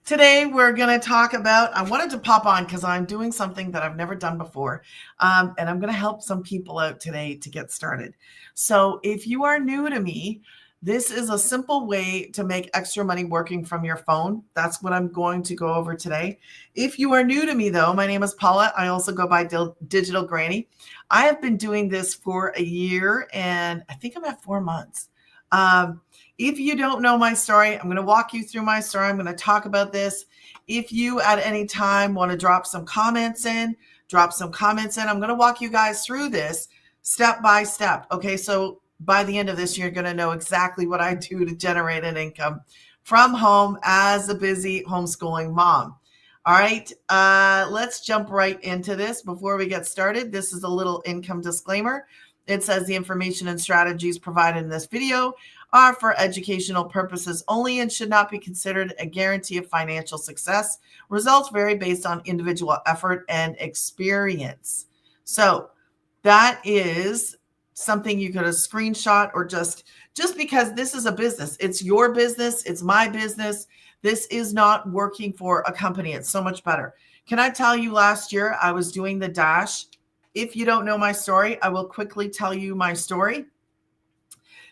Today we're going to talk about, I wanted to pop on because I'm doing something that I've never done before. And I'm going to help some people out today to get started. So if you are new to me, this is a simple way to make extra money working from your phone. That's what I'm going to go over today. If you are new to me though, my name is Paula. I also go by Digital Granny. I have been doing this for a year and I think I'm at 4 months. If you don't know my story, I'm going to walk you through my story. I'm going to talk about this. If you at any time want to drop some comments in, drop some comments in. I'm going to walk you guys through this step by step. Okay, so by the end of this, you're going to know exactly what I do to generate an income from home as a busy homeschooling mom. All right, let's jump right into this. Before we get started, this is a little income disclaimer. It says the information and strategies provided in this video are for educational purposes only and should not be considered a guarantee of financial success. Results vary based on individual effort and experience. So that is something you could have screenshot or just because this is a business. It's your business. It's my business. This is not working for a company. It's so much better. Can I tell you, last year I was doing the dash. If you don't know my story, I will quickly tell you my story.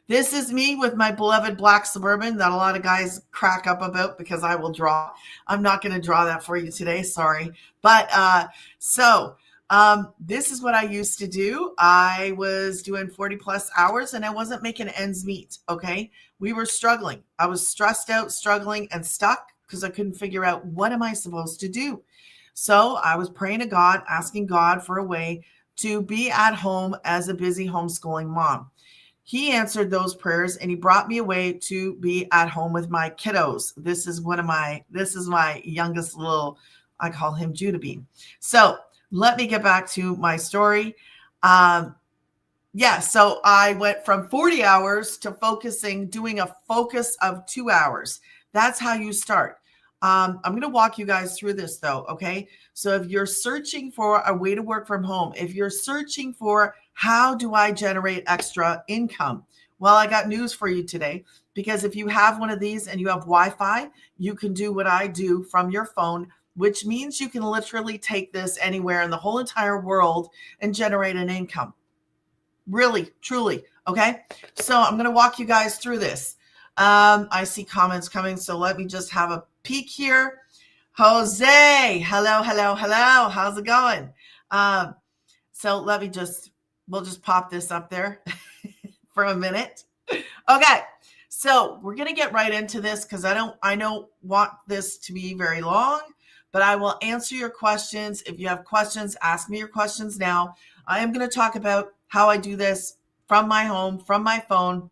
This is me with my beloved black Suburban that a lot of guys crack up about because I will draw. I'm not going to draw that for you today. Sorry. But this is what I used to do. I was doing 40 plus hours and I wasn't making ends meet. Okay. We were struggling. I was stressed out, struggling and stuck because I couldn't figure out what am I supposed to do. So I was praying to God, asking God for a way to be at home as a busy homeschooling mom. He answered those prayers and he brought me away to be at home with my kiddos. This is my youngest little, I call him Judah Bean. So let me get back to my story. So I went from 40 hours to doing a focus of 2 hours. That's how you start. I'm going to walk you guys through this though. Okay. So if you're searching for a way to work from home, if you're searching for how do I generate extra income? Well, I got news for you today, because if you have one of these and you have Wi-Fi, you can do what I do from your phone, which means you can literally take this anywhere in the whole entire world and generate an income. Really, truly. Okay. So I'm going to walk you guys through this. I see comments coming. So let me just have a peek here. Jose, hello. How's it going? So we'll just pop this up there for a minute. Okay. So we're going to get right into this because I don't want this to be very long, but I will answer your questions. If you have questions, ask me your questions now. I am going to talk about how I do this from my home, from my phone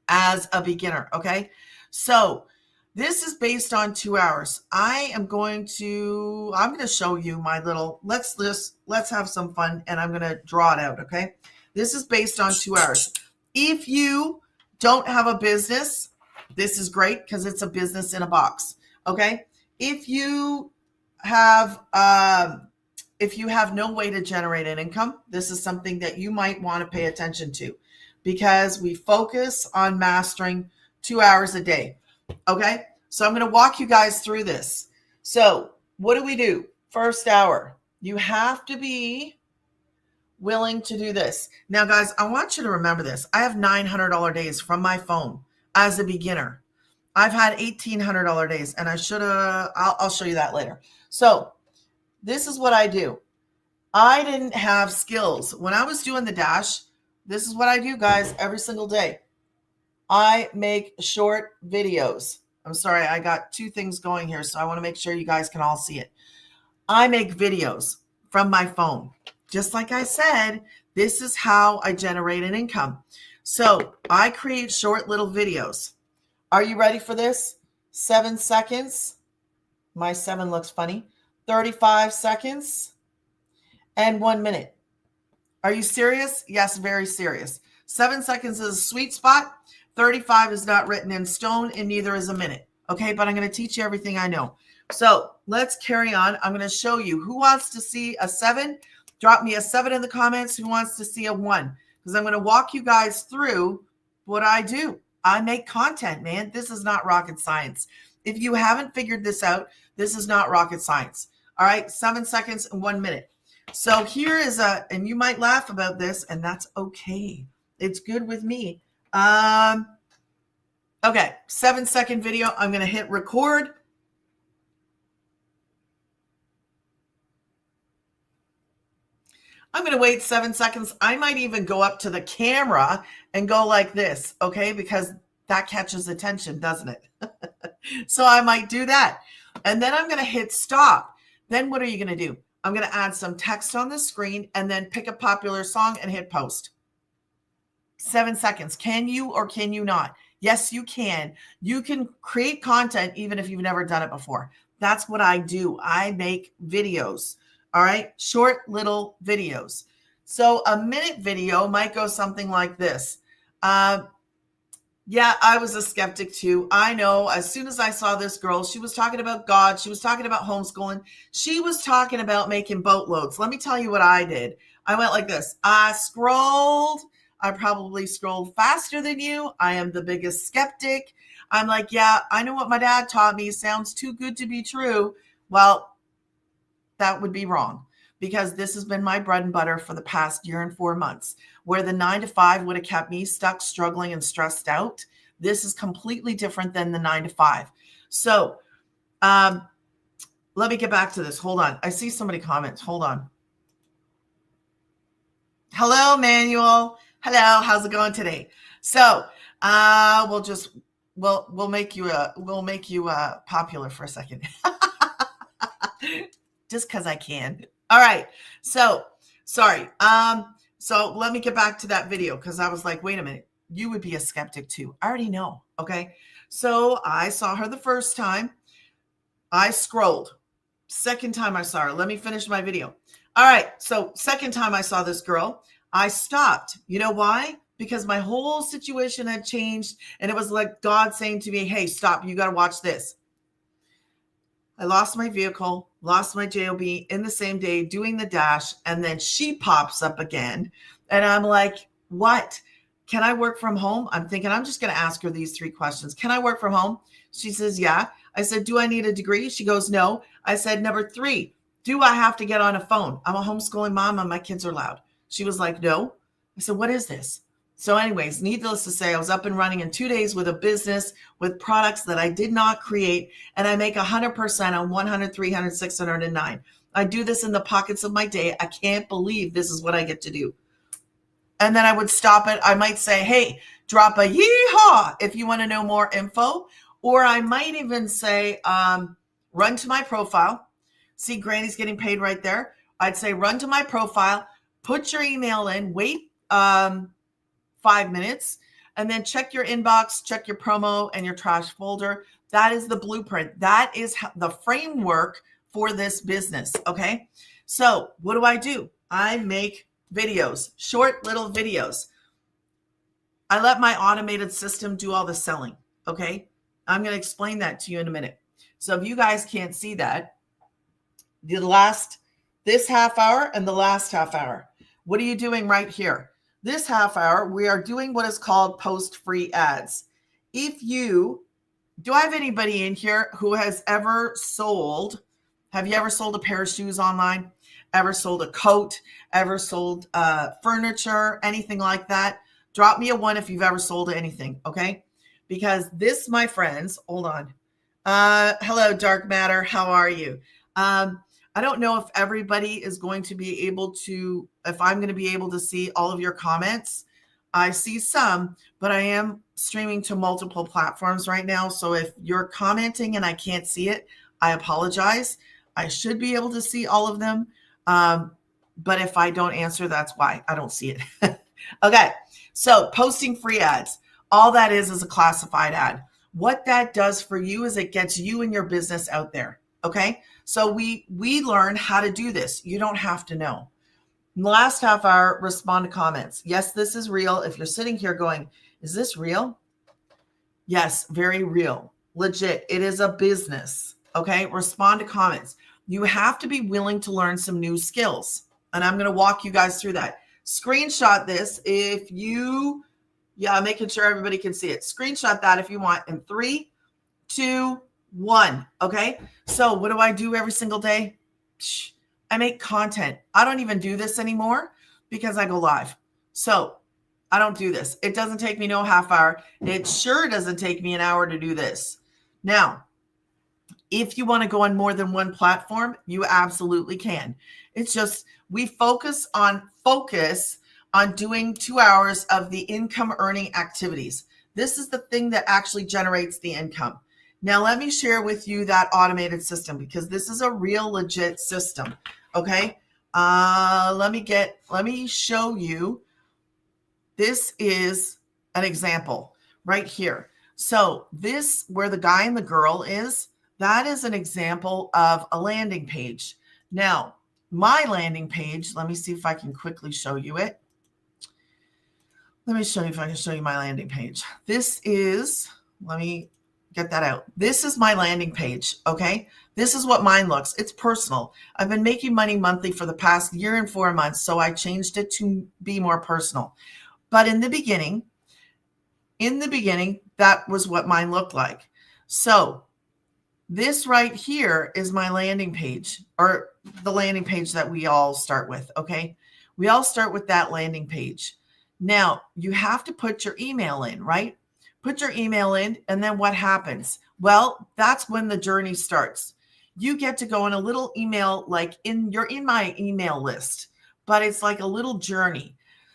as a beginner. Okay. So this is based on 2 hours. I'm going to show you my little, let's have some fun and I'm going to draw it out. Okay. This is based on 2 hours. If you don't have a business, this is great because it's a business in a box. Okay. If you have no way to generate an income, this is something that you might want to pay attention to, because we focus on mastering 2 hours a day. Okay, so I'm going to walk you guys through this. So what do we do? First hour, you have to be willing to do this. Now, guys, I want you to remember this. I have $900 days from my phone as a beginner. I've had $1,800 days, and I'll show you that later. So this is what I do. I didn't have skills. When I was doing the dash, this is what I do, guys, every single day. I make short videos. I'm sorry, I got two things going here, so I want to make sure you guys can all see it. I make videos from my phone. Just like I said, this is how I generate an income. So I create short little videos. Are you ready for this? 7 seconds. My 7 looks funny. 35 seconds. And 1 minute. Are you serious? Yes, very serious. 7 seconds is a sweet spot. 35 is not written in stone, and neither is a minute. Okay, but I'm going to teach you everything I know. So let's carry on. I'm going to show you who wants to see a 7. Drop me a 7 in the comments. Who wants to see a 1? Because I'm going to walk you guys through what I do. I make content, man. This is not rocket science. If you haven't figured this out, this is not rocket science. All right, 7 seconds and 1 minute. So here is and you might laugh about this, and that's okay. It's good with me. Okay, 7-second video. I'm going to hit record. I'm going to wait 7 seconds. I might even go up to the camera and go like this, okay? Because that catches attention, doesn't it? So I might do that. And then I'm going to hit stop. Then what are you going to do? I'm going to add some text on the screen and then pick a popular song and hit post. 7 seconds. Can you or can you not? Yes, you can. You can create content even if you've never done it before. That's what I do. I make videos. All right. Short little videos. So a minute video might go something like this. Yeah, I was a skeptic too. I know as soon as I saw this girl, she was talking about God. She was talking about homeschooling. She was talking about making boatloads. Let me tell you what I did. I went like this. I scrolled. I probably scrolled faster than you. I am the biggest skeptic. I'm like, yeah, I know what my dad taught me. Sounds too good to be true. Well, that would be wrong because this has been my bread and butter for the past year and 4 months, where the 9 to 5 would have kept me stuck, struggling, and stressed out. This is completely different than the 9 to 5. So let me get back to this. Hold on. I see somebody comments. Hold on. Hello, Manuel. Hello. How's it going today? So we'll make you popular for a second. Just because I can. All right. So sorry. So let me get back to that video because I was like, wait a minute, you would be a skeptic too. I already know. Okay. So I saw her the first time. I scrolled. Second time I saw her. Let me finish my video. All right. So second time I saw this girl, I stopped. You know why? Because my whole situation had changed and it was like God saying to me, hey, stop. You got to watch this. I lost my vehicle, lost my JOB in the same day doing the dash, and then she pops up again. And I'm like, what? Can I work from home? I'm thinking I'm just going to ask her these 3 questions. Can I work from home? She says, yeah. I said, do I need a degree? She goes, no. I said, number 3, do I have to get on a phone? I'm a homeschooling mom and my kids are loud. She was like, no. I said, what is this? So anyways, needless to say, I was up and running in 2 days with a business with products that I did not create. And I make 100% on 100, 300, 600, and 9. I do this in the pockets of my day. I can't believe this is what I get to do. And then I would stop it. I might say, hey, drop a yeehaw if you want to know more info. Or I might even say, run to my profile. See, Granny's getting paid right there. I'd say, run to my profile, put your email in, wait 5 minutes, and then check your inbox, check your promo and your trash folder. That is the blueprint. That is the framework for this business. Okay. So what do? I make videos, short little videos. I let my automated system do all the selling. Okay. I'm going to explain that to you in a minute. So if you guys can't see that, this half hour and the last half hour, what are you doing right here? This half hour, we are doing what is called post-free ads. Do I have anybody in here who has ever sold? Have you ever sold a pair of shoes online? Ever sold a coat? Ever sold furniture? Anything like that? Drop me a 1 if you've ever sold anything, okay? Because this, my friends, hold on. Hello, Dark Matter. How are you? I don't know if everybody is going to be able to, if I'm going to be able to see all of your comments. I see some, but I am streaming to multiple platforms right now. So if you're commenting and I can't see it, I apologize. I should be able to see all of them. But if I don't answer, that's why I don't see it. Okay. So posting free ads, all that is a classified ad. What that does for you is it gets you and your business out there. Okay. So we learn how to do this. You don't have to know. In the last half hour, respond to comments. Yes, this is real. If you're sitting here going, is this real? Yes, very real. Legit. It is a business. Okay. Respond to comments. You have to be willing to learn some new skills. And I'm going to walk you guys through that. Screenshot this if making sure everybody can see it. Screenshot that if you want in 3, 2, One. Okay. So what do I do every single day? I make content. I don't even do this anymore because I go live. So I don't do this. It doesn't take me no half hour. It sure doesn't take me an hour to do this. Now, if you want to go on more than one platform, you absolutely can. It's just we focus on doing 2 hours of the income earning activities. This is the thing that actually generates the income. Now, let me share with you that automated system because this is a real legit system. Okay. Let me show you. This is an example right here. So this, where the guy and the girl is, that is an example of a landing page. Now, my landing page, let me see if I can quickly show you it. Let me show you if I can show you my landing page. This is, let me get that out. This is my landing page, okay? This is what mine looks. It's personal. I've been making money monthly for the past year and 4 months, so I changed it to be more personal. But in the beginning, that was what mine looked like. So this right here is my landing page, or the landing page that we all start with, okay? We all start with that landing page. Now, you have to put your email in, right? Put your email in, and then what happens? Well, that's when the journey starts. You get to go in a little email, you're in my email list, but it's like a little journey.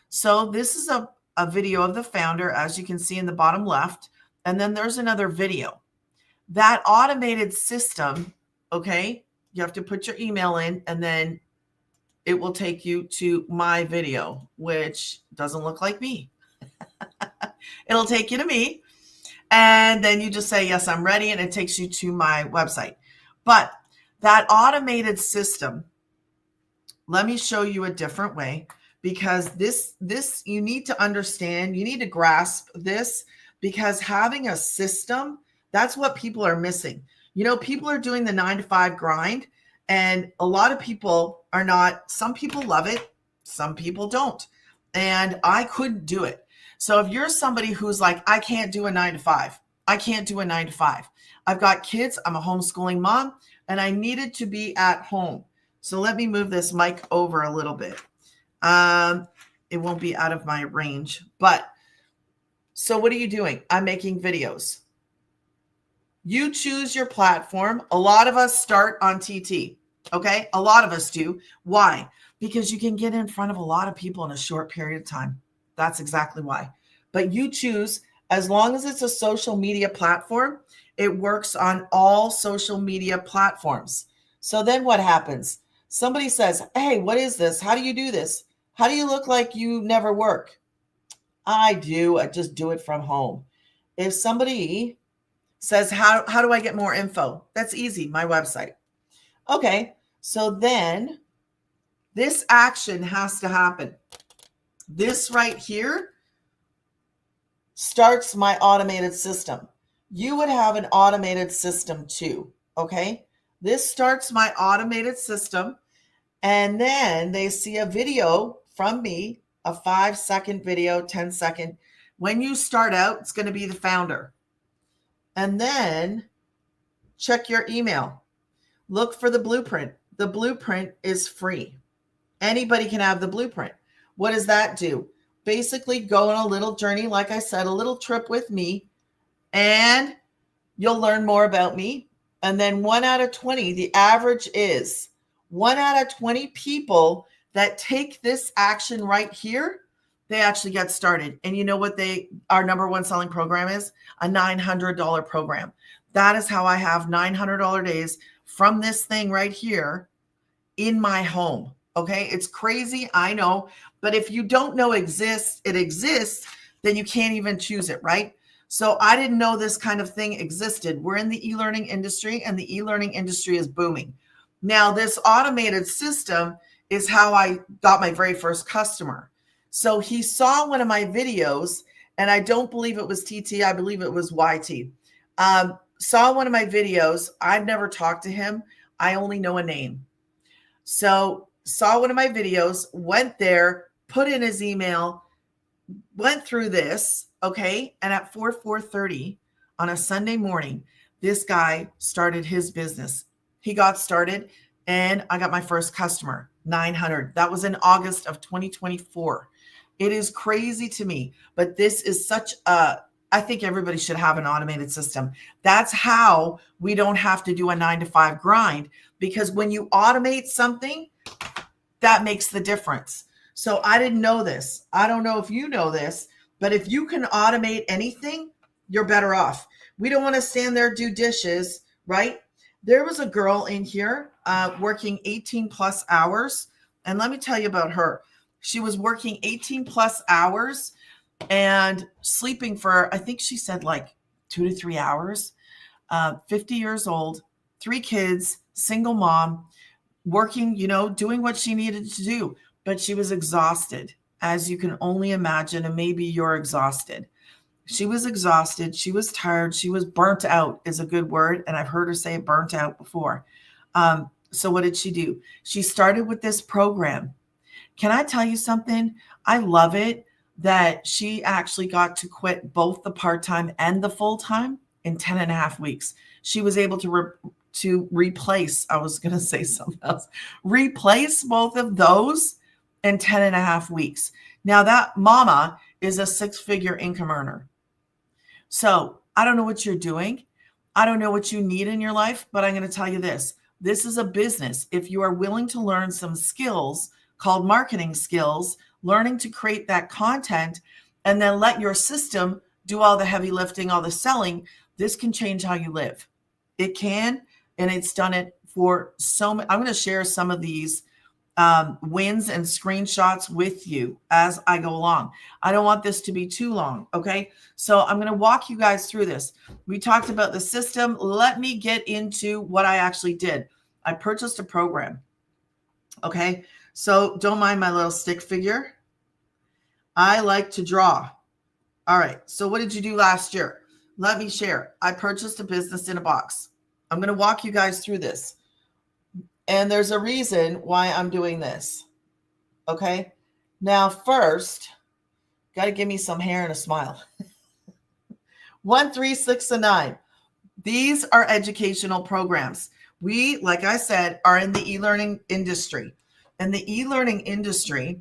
So this is a video of the founder, as you can see in the bottom left, and then there's another video. That automated system, okay, you have to put your email in, and then it will take you to my video, which doesn't look like me. It'll take you to me, and then you just say, yes, I'm ready, and it takes you to my website. But that automated system, let me show you a different way, because this you need to understand, you need to grasp this, because having a system, that's what people are missing. You know, people are doing the 9-to-5 grind, and a lot of people are not. Some people love it, some people don't. And I couldn't do it. So if you're somebody who's like, I can't do a 9-to-5, I can't do a 9-to-5. I've got kids, I'm a homeschooling mom, and I needed to be at home. So let me move this mic over a little bit. It won't be out of my range, but so what are you doing? I'm making videos. You choose your platform. A lot of us start on TT. Okay. A lot of us do. Why? Because you can get in front of a lot of people in a short period of time. That's exactly why. But you choose, as long as it's a social media platform, it works on all social media platforms. So then what happens? Somebody says, hey, what is this? How do you do this? How do you look like you never work? I do. I just do it from home. If somebody says, how do I get more info? That's easy. My website. Okay. So then this action has to happen. This right here starts my automated system. You would have an automated system too. Okay. This starts my automated system. And then they see a video from me, a 5-second video, 10-second. When you start out, it's going to be the founder. And then check your email. Look for the blueprint. The blueprint is free. Anybody can have the blueprint. What does that do? Basically, go on a little journey, like I said, a little trip with me, and you'll learn more about me. And then 1 out of 20, the average is 1 out of 20 people that take this action right here, they actually get started. And you know what our number one selling program is? A $900 program. That is how I have $900 days from this thing right here in my home. Okay. It's crazy. I know. But if you don't know it exists, then you can't even choose it. Right. So I didn't know this kind of thing existed. We're in the e-learning industry, and the e-learning industry is booming. Now, this automated system is how I got my very first customer. So he saw one of my videos, and I don't believe it was TT. I believe it was YT. Saw one of my videos. I've never talked to him. I only know a name. So saw one of my videos, went there, put in his email, went through this, okay? And at 4:30 on a Sunday morning, This guy started his business. He got started and I got my first customer, 900. That was in August of 2024. It is crazy to me, but this is such a, I think everybody should have an automated system. That's how we don't have to do a 9 to 5 grind, because when you automate something, that makes the difference. So I didn't know this. I don't know if you know this, but if you can automate anything, you're better off. We don't want to stand there, do dishes, right? There was a girl in here working 18 plus hours. And let me tell you about her. She was working 18 plus hours and sleeping for, I think she said like 2 to 3 hours, 50 years old, 3 kids, single mom, working, doing what she needed to do. But she was exhausted, as you can only imagine. And maybe you're exhausted. She was exhausted. She was tired. She was burnt out is a good word. And I've heard her say burnt out before. So what did she do? She started with this program. Can I tell you something? I love it that she actually got to quit both the part-time and the full-time in 10 and a half weeks. She was able to replace, I was going to say something else, replace both of those in 10 and a half weeks. Now that mama is a 6-figure income earner. So I don't know what you're doing. I don't know what you need in your life, but I'm going to tell you this. This is a business. If you are willing to learn some skills called marketing skills, learning to create that content, and then let your system do all the heavy lifting, all the selling, this can change how you live. It can, and it's done it for so many. I'm going to share some of these wins and screenshots with you as I go along. I don't want this to be too long. Okay. So I'm going to walk you guys through this. We talked about the system. Let me get into what I actually did. I purchased a program. Okay. So don't mind my little stick figure. I like to draw. All right. So what did you do last year? Let me share. I purchased a business in a box. I'm going to walk you guys through this. And there's a reason why I'm doing this. Okay. Now, first, got to give me some hair and a smile. 1, 3, 6, and 9. These are educational programs. We, like I said, are in the e-learning industry. And the e-learning industry,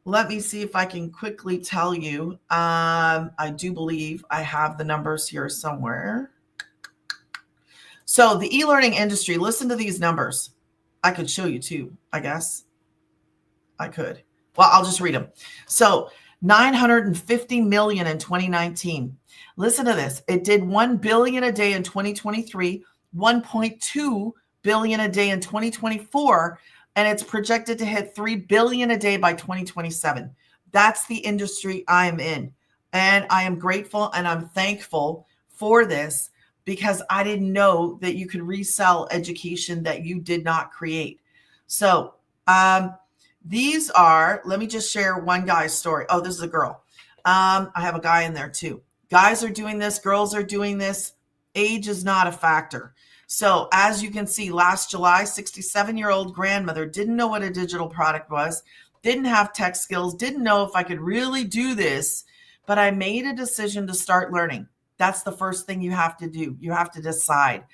let me see if I can quickly tell you. I do believe I have the numbers here somewhere. So the e-learning industry, listen to these numbers. I could show you too, I guess. I could. Well, I'll just read them. So 950 million in 2019. Listen to this. It did 1 billion a day in 2023, 1.2 billion a day in 2024, and it's projected to hit 3 billion a day by 2027. That's the industry I'm in. And I am grateful and I'm thankful for this, because I didn't know that you could resell education that you did not create. So these are, let me just share one guy's story. Oh, this is a girl. I have a guy in there too. Guys are doing this. Girls are doing this. Age is not a factor. So as you can see, last July, 67-year-old grandmother didn't know what a digital product was, didn't have tech skills, didn't know if I could really do this, but I made a decision to start learning. That's the first thing you have to do. You have to decide.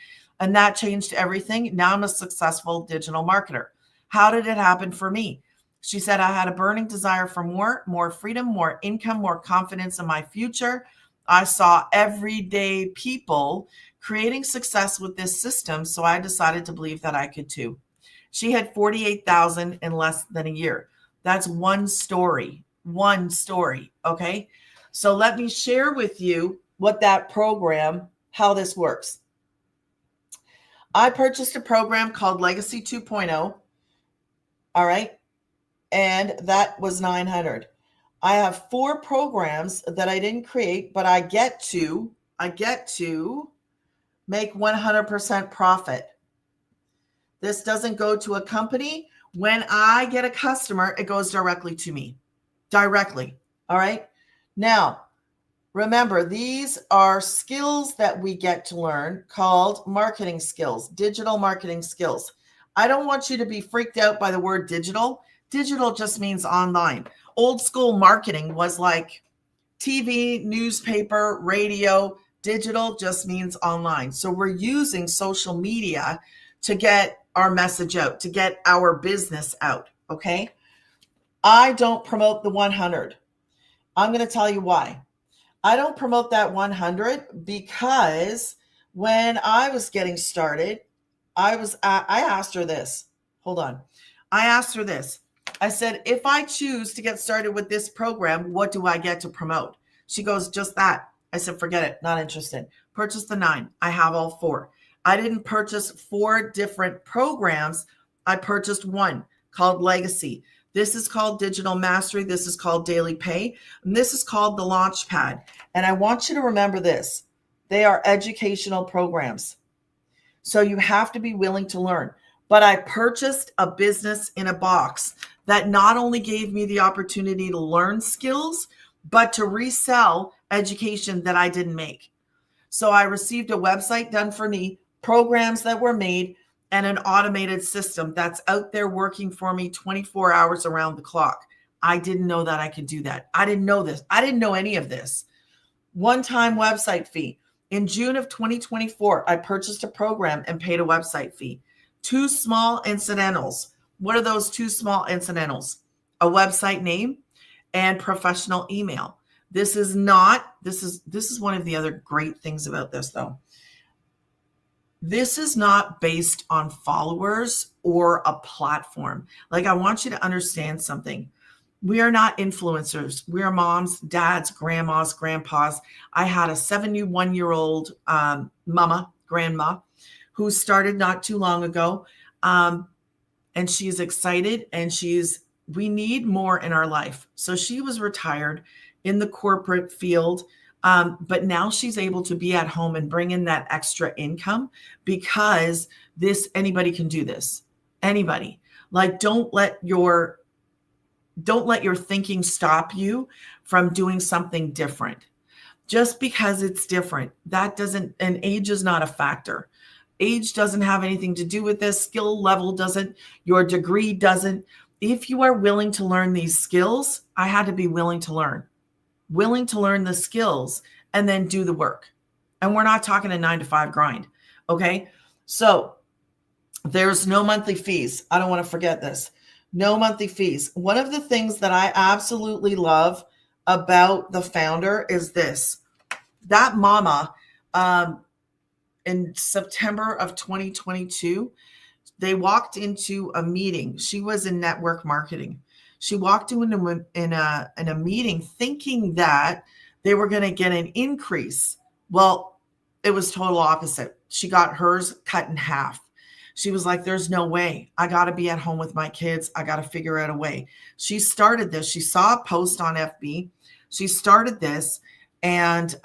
And that changed everything. Now I'm a successful digital marketer. How did it happen for me? She said, I had a burning desire for more freedom, more income, more confidence in my future. I saw everyday people creating success with this system. So I decided to believe that I could too. She had 48,000 in less than a year. That's one story. Okay. So let me share with you what that program, how this works. I purchased a program called Legacy 2.0. All right. And that was 900. I have 4 programs that I didn't create, but I get to make 100% profit. This doesn't go to a company. When I get a customer, it goes directly to me. Directly. All right. Now, remember, these are skills that we get to learn called marketing skills, digital marketing skills. I don't want you to be freaked out by the word digital. Digital just means online. Old school marketing was like TV, newspaper, radio, Digital just means online. So we're using social media to get our message out, to get our business out. Okay. I don't promote the 100. I'm going to tell you why. I don't promote that 100 because when I was getting started, I asked her this. Hold on. I asked her this. I said, if I choose to get started with this program, what do I get to promote? She goes, just that. I said, forget it. Not interested. Purchase the 9. I have all 4. I didn't purchase 4 different programs. I purchased one called Legacy. This is called Digital Mastery. This is called Daily Pay. And this is called the Launchpad. And I want you to remember this. They are educational programs. So you have to be willing to learn. But I purchased a business in a box that not only gave me the opportunity to learn skills, but to resell education that I didn't make. So I received a website done for me, programs that were made, and an automated system that's out there working for me 24 hours around the clock. I didn't know that I could do that. I didn't know this. I didn't know any of this. One-time website fee. In June of 2024, I purchased a program and paid a website fee. 2 small incidentals. What are those 2 small incidentals? A website name and professional email. This is one of the other great things about this though. This is not based on followers or a platform. Like, I want you to understand something. We are not influencers. We are moms, dads, grandmas, grandpas. I had a 71-year-old grandma, who started not too long ago. And she's excited and we need more in our life. So she was retired in the corporate field. But now she's able to be at home and bring in that extra income because anybody can do this. Anybody. Like, don't let your thinking stop you from doing something different. Just because it's different, and age is not a factor. Age doesn't have anything to do with this. Skill level doesn't. Your degree doesn't. If you are willing to learn these skills, I had to be willing to learn the skills and then do the work. And we're not talking a 9-to-5 grind. Okay. So there's no monthly fees. I don't want to forget this. No monthly fees. One of the things that I absolutely love about the founder is this. That mama, in September of 2022, they walked into a meeting. She was in network marketing. She walked into in a meeting thinking that they were going to get an increase. Well, it was total opposite. She got hers cut in half. She was like, there's no way. I got to be at home with my kids. I got to figure out a way. She started this. She saw a post on FB. She started this and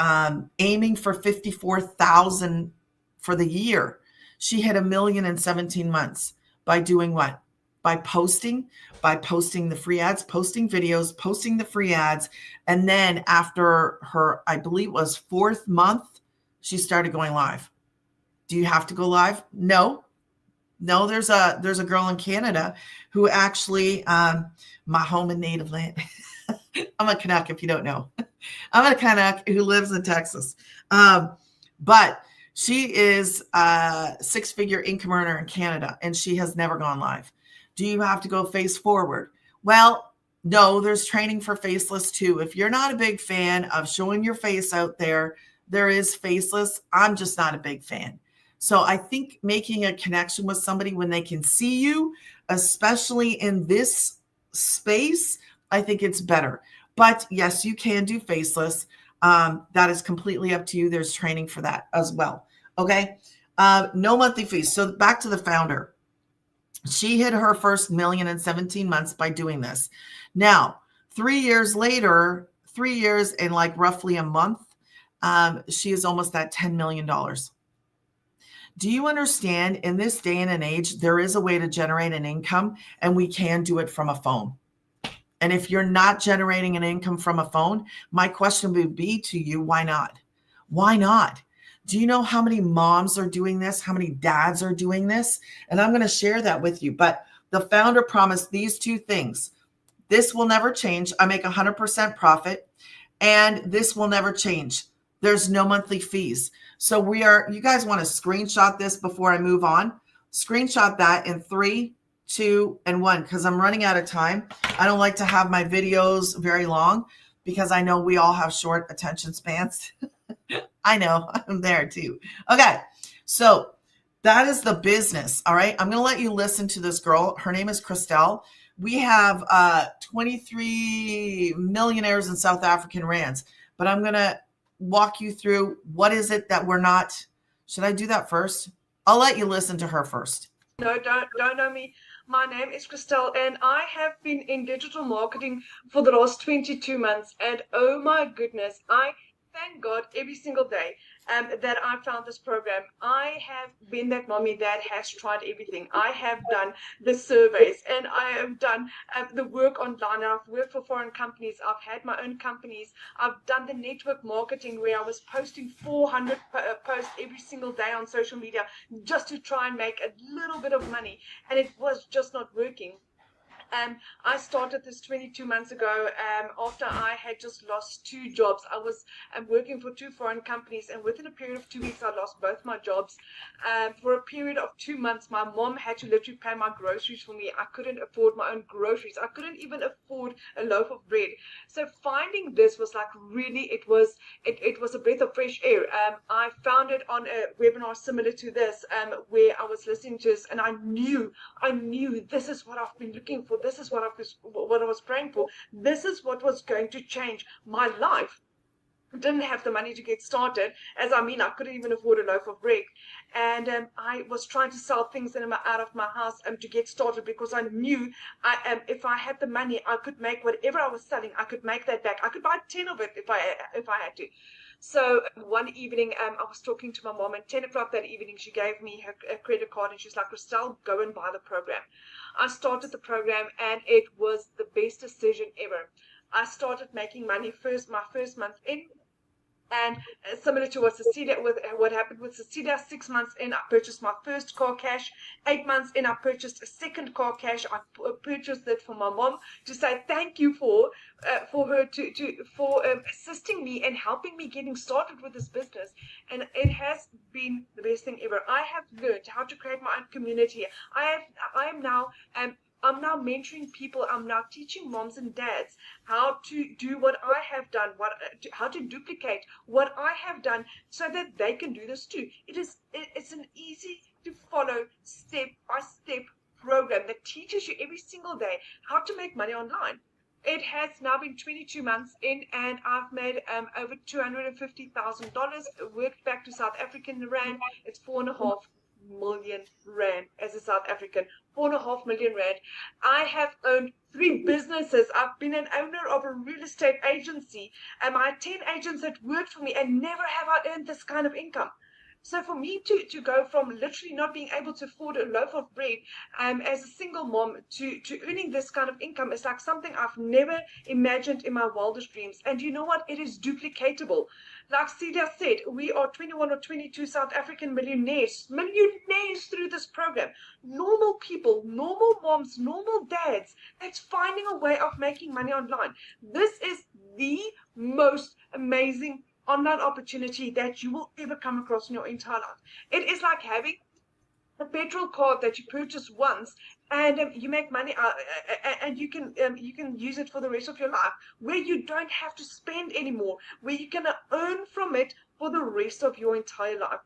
aiming for 54,000 for the year. She hit 1 million in 17 months by doing what? By posting the free ads, posting videos, posting the free ads. And then after her, I believe it was 4th month, she started going live. Do you have to go live? No, there's a girl in Canada who actually, my home and native land. I'm a Canuck if you don't know. I'm a Canuck who lives in Texas. But she is a 6-figure income earner in Canada, and she has never gone live. Do you have to go face forward? Well, no, there's training for faceless too. If you're not a big fan of showing your face out there, there is faceless. I'm just not a big fan. So I think making a connection with somebody when they can see you, especially in this space, I think it's better. But yes, you can do faceless. That is completely up to you. There's training for that as well. Okay. No monthly fees. So back to the founder. She hit her first 1 million in 17 months by doing this. Now, 3 years later, 3 years and like roughly a month, she is almost at $10 million. Do you understand, in this day and age, there is a way to generate an income, and we can do it from a phone. And if you're not generating an income from a phone, my question would be to you, why not? Why not? Do you know how many moms are doing this? How many dads are doing this? And I'm going to share that with you. But the founder promised these 2 things. This will never change. I make 100% profit, and this will never change. There's no monthly fees. So you guys want to screenshot this before I move on? Screenshot that in 3, 2, and 1, because I'm running out of time. I don't like to have my videos very long because I know we all have short attention spans. I know, I'm there too. Okay, so that is the business. All right, I'm going to let you listen to this girl. Her name is Christelle. We have 23 millionaires in South African rands, but I'm going to walk you through what is it that we're not. Should I do that first? I'll let you listen to her first. No, don't know me. My name is Christelle, and I have been in digital marketing for the last 22 months. And oh my goodness, I thank God every single day that I found this program. I have been that mommy that has tried everything. I have done the surveys, and I have done the work online. I've worked for foreign companies. I've had my own companies. I've done the network marketing where I was posting 400 posts every single day on social media just to try and make a little bit of money, and it was just not working. I started this 22 months ago after I had just lost 2 jobs. I was working for 2 foreign companies, and within a period of 2 weeks, I lost both my jobs. For a period of 2 months, my mom had to literally pay my groceries for me. I couldn't afford my own groceries. I couldn't even afford a loaf of bread. So finding this was like really, it was a breath of fresh air. I found it on a webinar similar to this, where I was listening to this, and I knew this is what I've been looking for. This is what I was praying for. This is what was going to change my life. Didn't have the money to get started, I couldn't even afford a loaf of bread, and I was trying to sell things out of my house to get started, because I knew if I had the money, I could make whatever I was selling. I could make that back. I could buy 10 of it if I had to. So one evening, I was talking to my mom, and 10 o'clock that evening, she gave me her credit card, and she's like, Christelle, go and buy the program. I started the program, and it was the best decision ever. I started making money my first month in. And similar to what happened with Cecilia, 6 months in, I purchased my first car cash. 8 months in, I purchased a second car cash. I purchased it for my mom to say thank you for her for assisting me and helping me getting started with this business. And it has been the best thing ever. I have learned how to create my own community. I'm now mentoring people. I'm now teaching moms and dads how to do what I have done, how to duplicate what I have done, so that they can do this too. It's an easy to follow step-by-step program that teaches you every single day how to make money online. It has now been 22 months in, and I've made over $250,000. Worked back to South African rand. It's 4.5 million rand as a South African. 4.5 million rand. I have owned 3 businesses. I've been an owner of a real estate agency, and I had 10 agents that worked for me, and never have I earned this kind of income. So for me to go from literally not being able to afford a loaf of bread as a single mom to earning this kind of income is like something I've never imagined in my wildest dreams. And you know what? It is duplicatable. Like Celia said, we are 21 or 22 South African millionaires through this program. Normal people, normal moms, normal dads, that's finding a way of making money online. This is the most amazing online opportunity that you will ever come across in your entire life. It is like having a petrol card that you purchase once, and you make money and you can use it for the rest of your life, where you don't have to spend anymore, where you can earn from it for the rest of your entire life.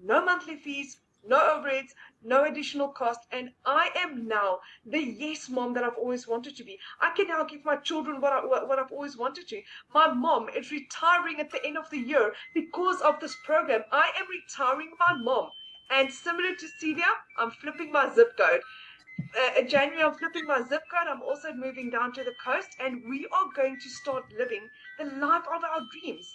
No monthly fees, no overheads, no additional cost, and I am now the yes mom that I've always wanted to be. I can now give my children what I've always wanted to. My mom is retiring at the end of the year because of this program. I am retiring my mom, and similar to Celia, I'm flipping my zip code. January, I'm flipping my zip code. I'm also moving down to the coast, and we are going to start living the life of our dreams,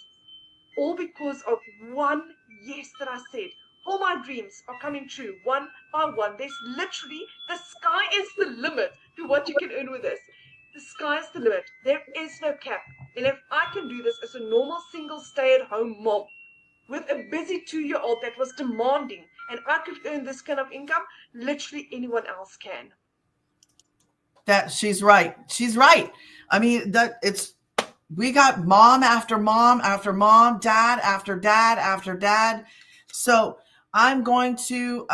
all because of one yes that I said. All my dreams are coming true one by one. There's literally, the sky is the limit to what you can earn with this. The sky is the limit. There is no cap. And if I can do this as a normal single stay-at-home mom with a busy 2-year-old that was demanding, and I could earn this kind of income, literally anyone else can. That she's right. She's right. I mean, that it's We got mom after mom after mom, dad after dad after dad. So I'm going to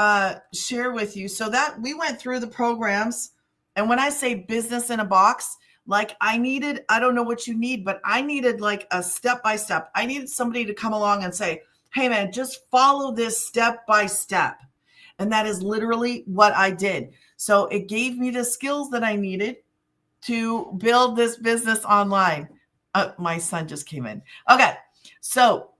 share with you so that we went through the programs. And when I say business in a box, like I don't know what you need, but I needed like a step by step. I needed somebody to come along and say, hey man, just follow this step by step. And that is literally what I did. So it gave me the skills that I needed to build this business online. My son just came in. Okay. So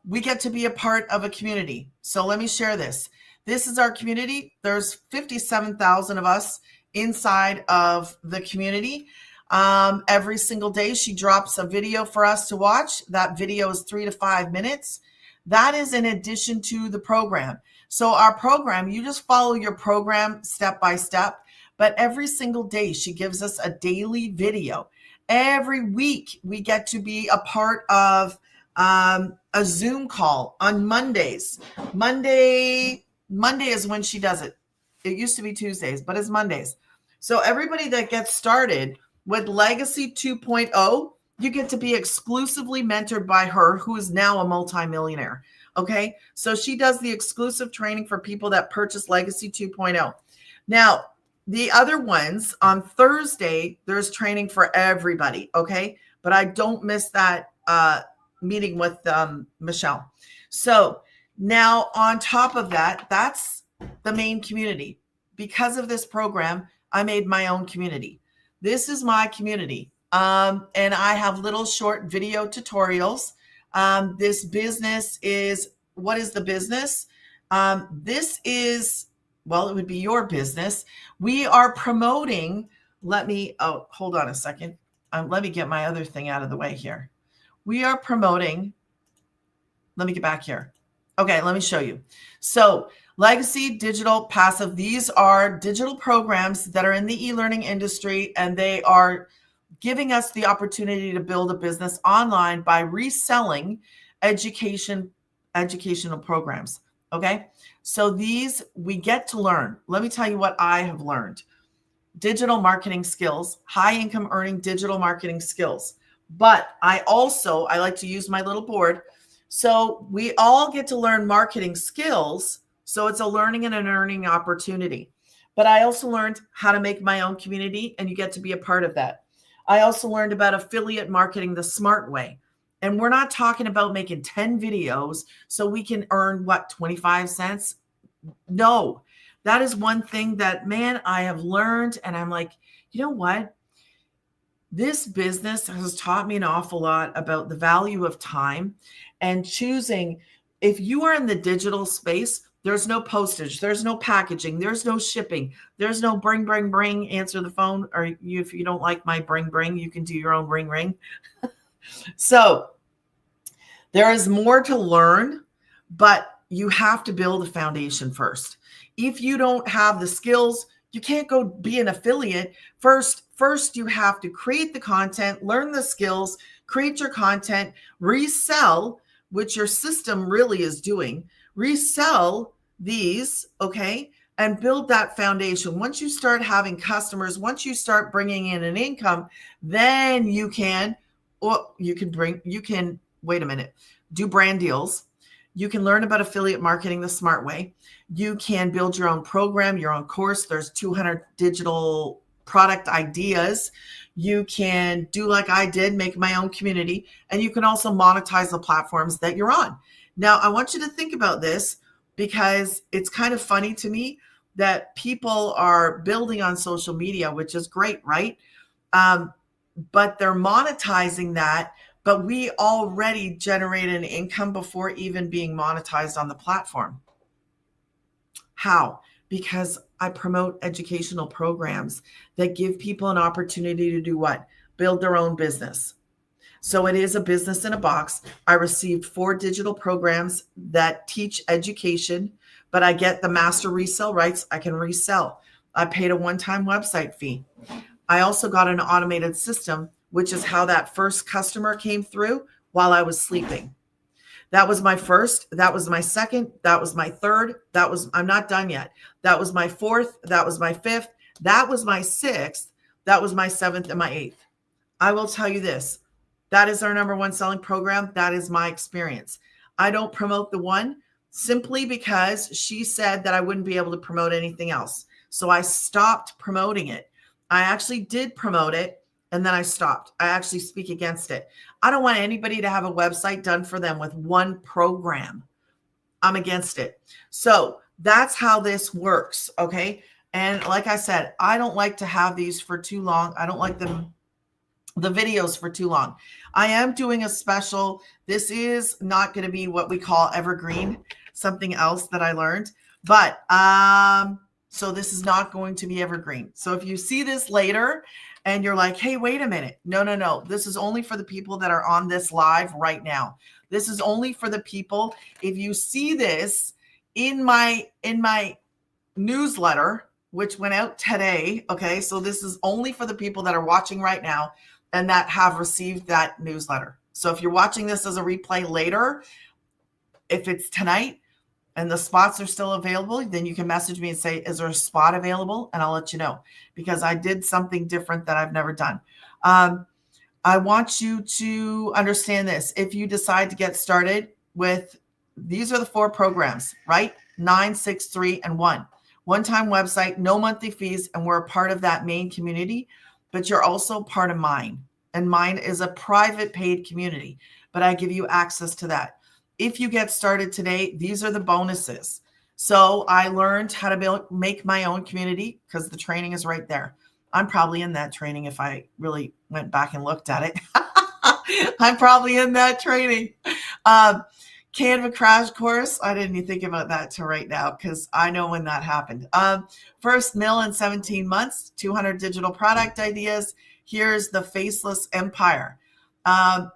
we get to be a part of a community. So let me share this. This is our community. There's 57,000 of us inside of the community. Every single day, she drops a video for us to watch. That video is 3 to 5 minutes. That is in addition to the program. So our program, you just follow your program step by step. But every single day, she gives us a daily video. Every week, we get to be a part of a Zoom call on Mondays. Monday is when she does it. It used to be Tuesdays, but it's Mondays. So everybody that gets started with Legacy 2.0, you get to be exclusively mentored by her, who is now a multimillionaire. Okay. So she does the exclusive training for people that purchase Legacy 2.0. Now, the other ones on Thursday, there's training for everybody. Okay. But I don't miss that meeting with Michelle. So now on top of that, that's the main community. Because of this program, I made my own community. This is my community. And I have little short video tutorials. This business is, what is the business? This is, well, it would be your business. We are promoting, hold on a second. Let me get my other thing out of the way here. We are promoting, let me get back here. Okay, let me show you. So Legacy, Digital, Passive, these are digital programs that are in the e-learning industry, and they are giving us the opportunity to build a business online by reselling educational programs. Okay, so these we get to learn. Let me tell you what I have learned. Digital marketing skills, high income earning digital marketing skills. But I like to use my little board. So we all get to learn marketing skills. So it's a learning and an earning opportunity. But I also learned how to make my own community, and you get to be a part of that. I also learned about affiliate marketing the smart way. And we're not talking about making 10 videos so we can earn, 25 cents? No, that is one thing that, man, I have learned. And I'm like, you know what? This business has taught me an awful lot about the value of time and choosing. If you are in the digital space, there's no postage, there's no packaging, there's no shipping, there's no bring, answer the phone. Or if you don't like my bring, you can do your own ring. So there is more to learn, but you have to build a foundation first. If you don't have the skills, you can't go be an affiliate. First, you have to create the content, learn the skills, create your content, resell, which your system really is doing. Resell these, okay, and build that foundation. Once you start having customers, once you start bringing in an income, then you can do brand deals. You can learn about affiliate marketing the smart way. You can build your own program, your own course. There's 200 digital product ideas. You can do like I did, make my own community, and you can also monetize the platforms that you're on. Now, I want you to think about this because it's kind of funny to me that people are building on social media, which is great, right? But they're monetizing that, but we already generate an income before even being monetized on the platform. How? Because I promote educational programs that give people an opportunity to do what? Build their own business. So it is a business in a box. I received 4 digital programs that teach education, but I get the master resale rights. I can resell. I paid a one-time website fee. I also got an automated system, which is how that first customer came through while I was sleeping. That was my first. That was my second. That was my third. I'm not done yet. That was my fourth. That was my fifth. That was my sixth. That was my seventh and my eighth. I will tell you this. That is our number one selling program. That is my experience. I don't promote the one simply because she said that I wouldn't be able to promote anything else. So I stopped promoting it. I actually did promote it and then I stopped. I actually speak against it. I don't want anybody to have a website done for them with one program. I'm against it. So that's how this works. Okay. And like I said, I don't like to have these for too long. I don't like the videos for too long. I am doing a special. This is not going to be what we call evergreen, something else that I learned. But so this is not going to be evergreen. So if you see this later and you're like, hey, wait a minute. No. This is only for the people that are on this live right now. This is only for the people. If you see this in my newsletter, which went out today. Okay. So this is only for the people that are watching right now and that have received that newsletter. So if you're watching this as a replay later, if it's tonight and the spots are still available, then you can message me and say, is there a spot available? And I'll let you know, because I did something different that I've never done. I want you to understand this. If you decide to get started with, these are the 4 programs, right? 9, 6, 3, and 1. One-time website, no monthly fees, and we're a part of that main community, but you're also part of mine. And mine is a private paid community, but I give you access to that. If you get started today, these are the bonuses. So I learned how to make my own community because the training is right there. I'm probably in that training if I really went back and looked at it. I'm probably in that training. Canva crash course. I didn't even think about that till right now because I know when that happened. First mill in 17 months, 200 digital product ideas. Here's the faceless empire.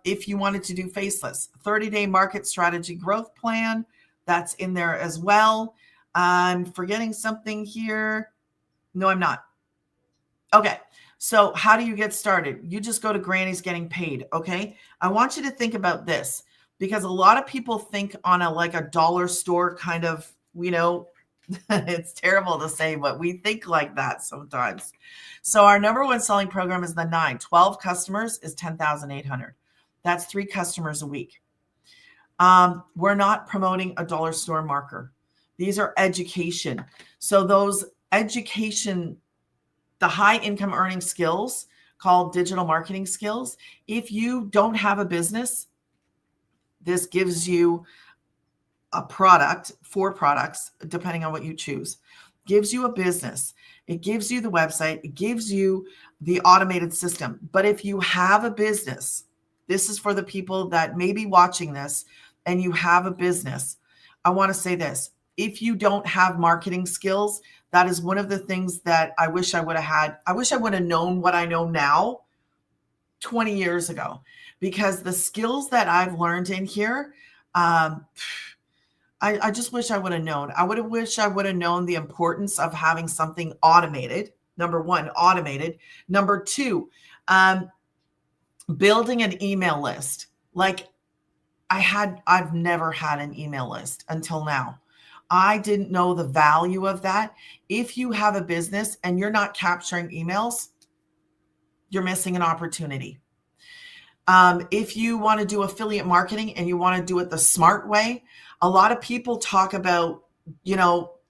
If you wanted to do faceless, 30-day market strategy growth plan, that's in there as well. I'm forgetting something here. No, I'm not. Okay. So how do you get started? You just go to Granny's Getting Paid. Okay. I want you to think about this because a lot of people think on like a dollar store kind of, it's terrible to say, but we think like that sometimes. So our number one selling program is the 9. 12 customers is 10,800. That's 3 customers a week. We're not promoting a dollar store marker. These are education. So those education, the high income earning skills called digital marketing skills. If you don't have a business, this gives you a product, 4 products, depending on what you choose, gives you a business. It gives you the website. It gives you the automated system. But if you have a business, this is for the people that may be watching this and you have a business. I want to say this. If you don't have marketing skills, that is one of the things that I wish I would have had. I wish I would have known what I know now 20 years ago, because the skills that I've learned in here, I just wish I would have known. I would have wished I would have known the importance of having something automated. Number 1, automated. Number 2, building an email list. Like I've never had an email list until now. I didn't know the value of that. If you have a business and you're not capturing emails, you're missing an opportunity. If you want to do affiliate marketing and you want to do it the smart way, a lot of people talk about,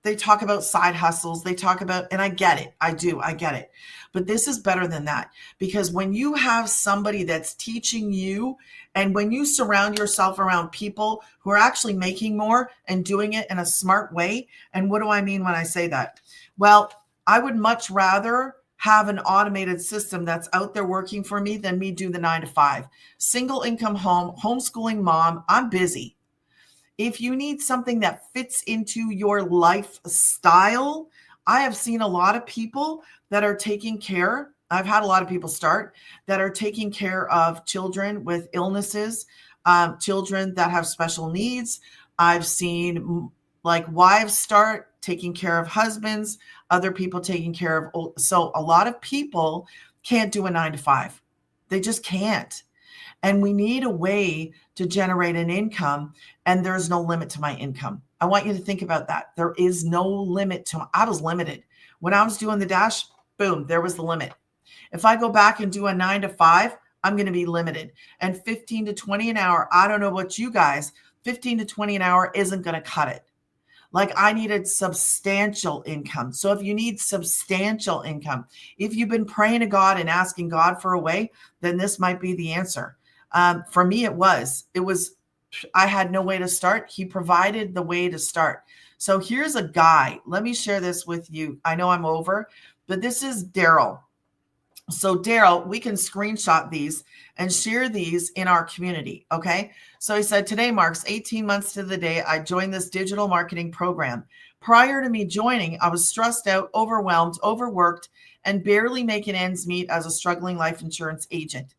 they talk about side hustles. They talk about, and I get it. I get it. But this is better than that, because when you have somebody that's teaching you, and when you surround yourself around people who are actually making more and doing it in a smart way. And what do I mean when I say that? Well, I would much rather have an automated system that's out there working for me than me do the 9 to 5. Single income home, homeschooling mom, I'm busy. If you need something that fits into your lifestyle, I have seen a lot of people that are taking care. I've had a lot of people start that are taking care of children with illnesses, children that have special needs. I've seen like wives start taking care of husbands, other people taking care of. So a lot of people can't do a 9 to 5. They just can't. And we need a way to generate an income, and there's no limit to my income. I want you to think about that. There is no limit to, I was limited. When I was doing the dash, boom, there was the limit. If I go back and do a 9 to 5, I'm going to be limited. And 15 to 20 an hour, I don't know about you guys, 15 to 20 an hour isn't going to cut it. Like I needed substantial income. So if you need substantial income, if you've been praying to God and asking God for a way, then this might be the answer. For me, it was, I had no way to start. He provided the way to start. So here's a guy. Let me share this with you. I know I'm over, but this is Daryl. So Daryl, we can screenshot these and share these in our community. Okay. So he said, today marks 18 months to the day I joined this digital marketing program. Prior to me joining, I was stressed out, overwhelmed, overworked, and barely making ends meet as a struggling life insurance agent.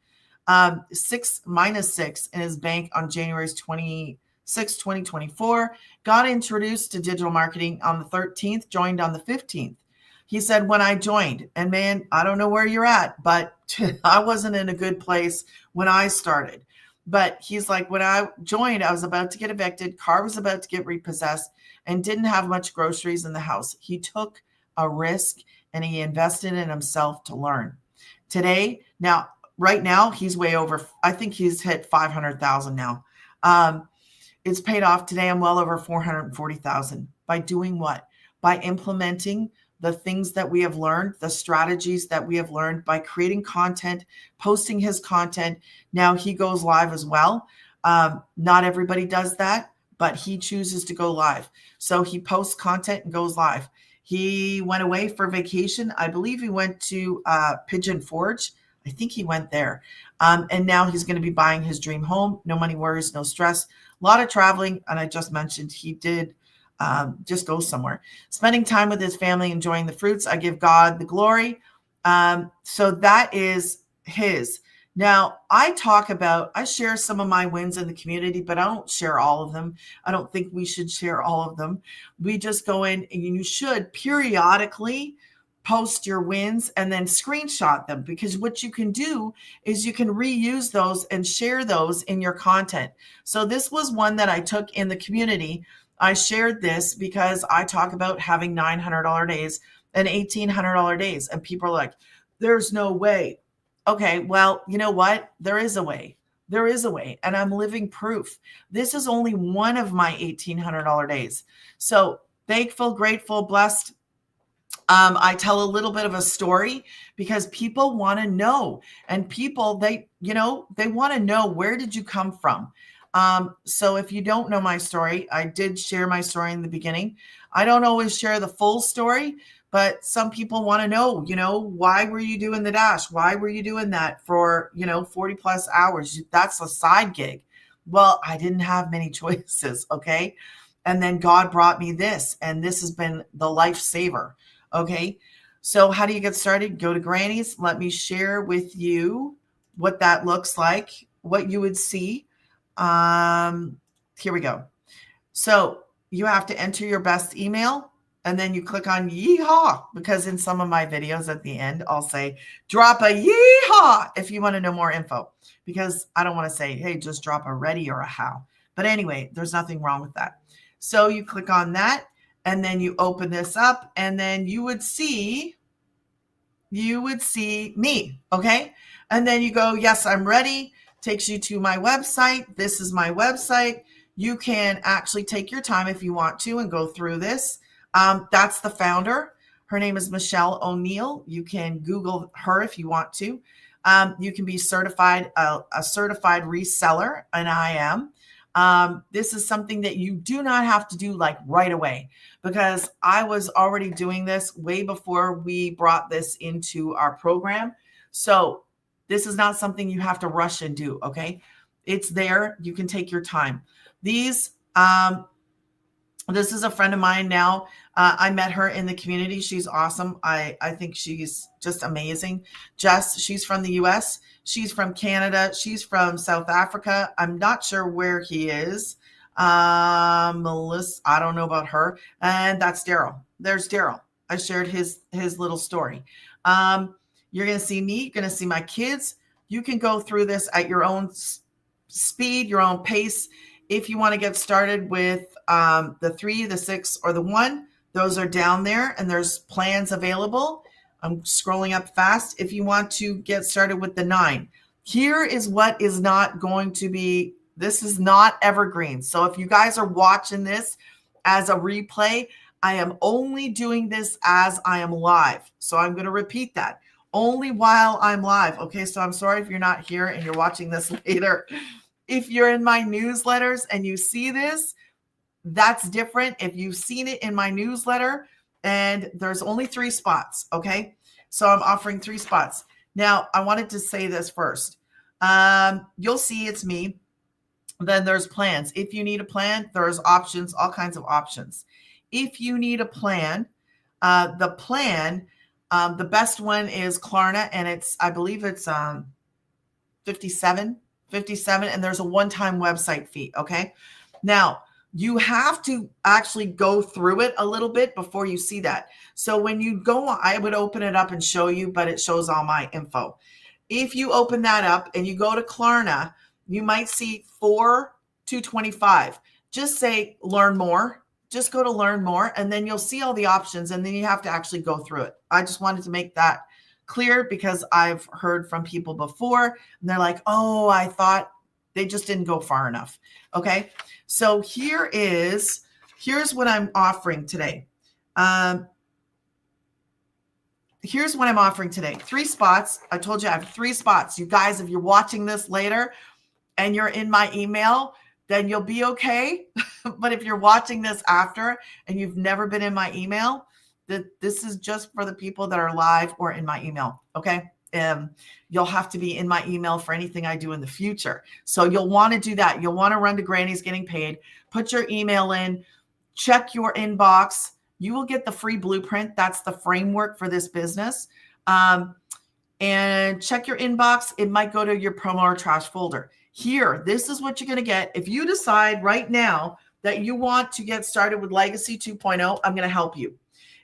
6 in his bank on January 26, 2024. Got introduced to digital marketing on the 13th, joined on the 15th. He said, when I joined, and man, I don't know where you're at, but I wasn't in a good place when I started. But he's like, when I joined, I was about to get evicted, car was about to get repossessed, and didn't have much groceries in the house. He took a risk and he invested in himself to learn. Today, right now, he's way over, I think he's hit 500,000 now. It's paid off. Today, I'm well over 440,000. By doing what? By implementing the things that we have learned, the strategies that we have learned by creating content, posting his content. Now he goes live as well. Not everybody does that, but he chooses to go live. So he posts content and goes live. He went away for vacation. I believe he went to Pigeon Forge. I think he went there. And now he's going to be buying his dream home. No money worries, no stress. A lot of traveling. And I just mentioned he did just go somewhere. Spending time with his family, enjoying the fruits. I give God the glory. So that is his. Now, I share some of my wins in the community, but I don't share all of them. I don't think we should share all of them. We just go in and you should periodically post your wins and then screenshot them, because what you can do is you can reuse those and share those in your content. So this was one that I took in the community. I shared this because I talk about having $900 days and $1,800 days. And people are like, there's no way. Okay, well, you know what? There is a way. There is a way. And I'm living proof. This is only one of my $1,800 days. So thankful, grateful, blessed. I tell a little bit of a story because people want to know, and people, they want to know, where did you come from? So if you don't know my story, I did share my story in the beginning. I don't always share the full story, but some people want to know, why were you doing the dash? Why were you doing that for, 40 plus hours? That's a side gig. Well, I didn't have many choices. Okay. And then God brought me this, and this has been the lifesaver. Okay. So how do you get started? Go to Granny's. Let me share with you what that looks like, what you would see. Here we go. So you have to enter your best email, and then you click on yeehaw, because in some of my videos at the end, I'll say, drop a yeehaw if you want to know more info, because I don't want to say, hey, just drop a ready or a how. But anyway, there's nothing wrong with that. So you click on that, and then you open this up, and then you would see me. Okay. And then you go, yes, I'm ready. Takes you to my website. This is my website. You can actually take your time if you want to and go through this. That's the founder. Her name is Michelle O'Neill. You can Google her if you want to. You can be certified, a certified reseller, and I am. This is something that you do not have to do like right away, because I was already doing this way before we brought this into our program. So this is not something you have to rush and do. Okay. It's there. You can take your time. This is a friend of mine now. I met her in the community. She's awesome. I think she's just amazing. Jess, she's from the US. She's from Canada. She's from South Africa. I'm not sure where he is. Melissa, I don't know about her. And that's Daryl. There's Daryl. I shared his little story. You're going to see me. You're going to see my kids. You can go through this at your own speed, your own pace. If you want to get started with the 3, the 6, or the 1, those are down there, and there's plans available. I'm scrolling up fast. If you want to get started with the 9, Here is what is not going to be, this is not evergreen. So if you guys are watching this as a replay, I am only doing this as I am live. So I'm going to repeat that. Only while I'm live. Okay, so I'm sorry if you're not here and you're watching this later. If you're in my newsletters and you see this, that's different. If you've seen it in my newsletter, and there's only 3 spots, okay? So I'm offering 3 spots. Now, I wanted to say this first. You'll see it's me. Then there's plans. If you need a plan, there's options, all kinds of options. If you need a plan, the best one is Klarna, and I believe it's 57, and there's a one-time website fee, okay? Now, you have to actually go through it a little bit before you see that. So when you go, I would open it up and show you, but it shows all my info. If you open that up and you go to Klarna, you might see $4,225. Just say learn more. Just go to learn more, and then you'll see all the options, and then you have to actually go through it. I just wanted to make that clear because I've heard from people before, and they're like, oh, I thought they just didn't go far enough. Okay. So here's what I'm offering today. Here's what I'm offering today. 3 spots. I told you I have 3 spots. You guys, if you're watching this later and you're in my email, then you'll be okay. But if you're watching this after and you've never been in my email, this is just for the people that are live or in my email. Okay. You'll have to be in my email for anything I do in the future. So you'll want to do that. You'll want to run to Granny's Getting Paid, put your email in, check your inbox. You will get the free blueprint. That's the framework for this business. And check your inbox. It might go to your promo or trash folder. Here, this is what you're going to get. If you decide right now that you want to get started with Legacy 2.0, I'm going to help you.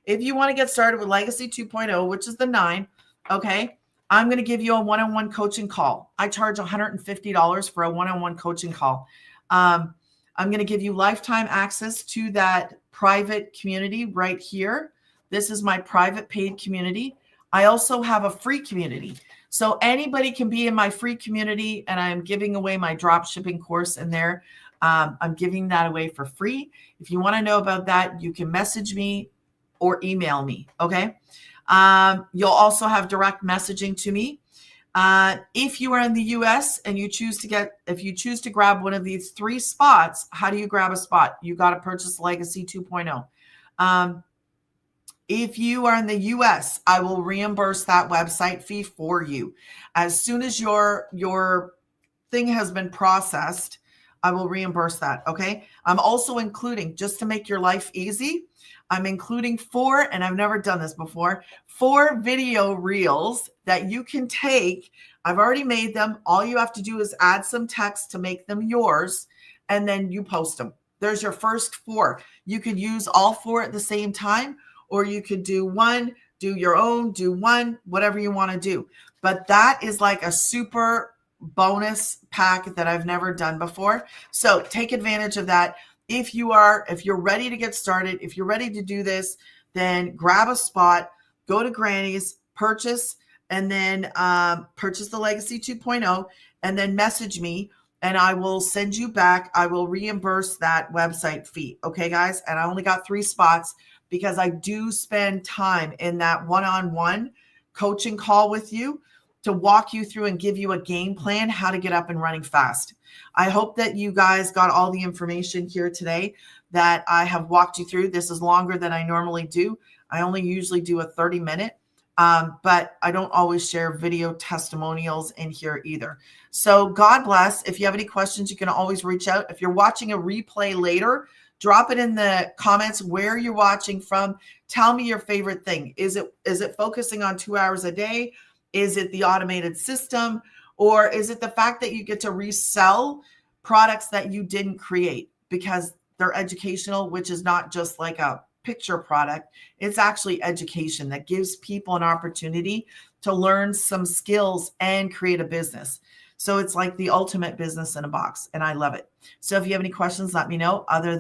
If you want to get started with Legacy 2.0, which is the 9, okay, I'm going to give you a one-on-one coaching call. I charge $150 for a one-on-one coaching call. I'm going to give you lifetime access to that private community right here. This is my private paid community. I also have a free community. So anybody can be in my free community, and I'm giving away my drop shipping course in there. I'm giving that away for free. If you want to know about that, you can message me or email me, okay? You'll also have direct messaging to me. If you are in the US and if you choose to grab one of these 3 spots, how do you grab a spot? You got to purchase Legacy 2.0. If you are in the US, I will reimburse that website fee for you. As soon as your thing has been processed, I will reimburse that, okay? I'm also including, just to make your life easy, I'm including 4, and I've never done this before, 4 video reels that you can take. I've already made them. All you have to do is add some text to make them yours, and then you post them. There's your first 4. You could use all 4 at the same time, or you could do one, do your own, do one, whatever you want to do. But that is like a super bonus pack that I've never done before. So take advantage of that. If you're ready to get started, if you're ready to do this, then grab a spot, go to Granny's, purchase, and then purchase the Legacy 2.0, and then message me, and I will send you back. I will reimburse that website fee. Okay, guys? And I only got 3 spots because I do spend time in that one-on-one coaching call with you to walk you through and give you a game plan how to get up and running fast. I hope that you guys got all the information here today that I have walked you through. This is longer than I normally do. I only usually do a 30-minute, but I don't always share video testimonials in here either. So God bless. If you have any questions, you can always reach out. If you're watching a replay later, drop it in the comments where you're watching from. Tell me your favorite thing. Is it focusing on 2 hours a day? Is it the automated system? Or is it the fact that you get to resell products that you didn't create because they're educational, which is not just like a picture product. It's actually education that gives people an opportunity to learn some skills and create a business. So it's like the ultimate business in a box, and I love it. So if you have any questions, let me know. Other than